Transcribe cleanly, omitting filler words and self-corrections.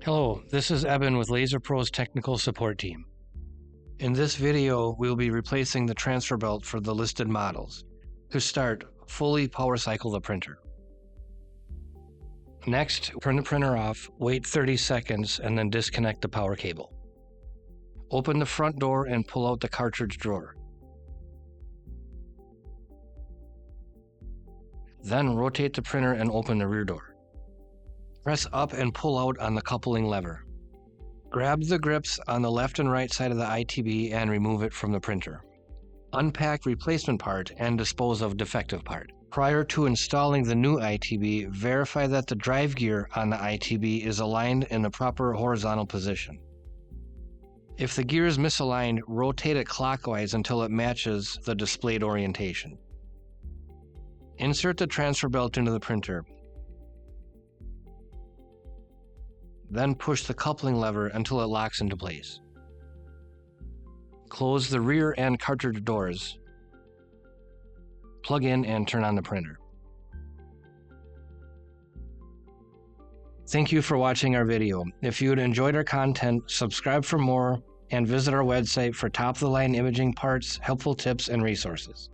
Hello, this is Eben with LaserPro's technical support team. In this video, we'll be replacing the transfer belt for the listed models. To start, fully power cycle the printer. Next, turn the printer off, wait 30 seconds, and then disconnect the power cable. Open the front door and pull out the cartridge drawer. Then rotate the printer and open the rear door. Press up and pull out on the coupling lever. Grab the grips on the left and right side of the ITB and remove it from the printer. Unpack replacement part and dispose of defective part. Prior to installing the new ITB, verify that the drive gear on the ITB is aligned in the proper horizontal position. If the gear is misaligned, rotate it clockwise until it matches the displayed orientation. Insert the transfer belt into the printer. Then push the coupling lever until it locks into place. Close the rear and cartridge doors. Plug in and turn on the printer. Thank you for watching our video. If you enjoyed our content, subscribe for more and visit our website for top-of-the-line imaging parts, helpful tips, and resources.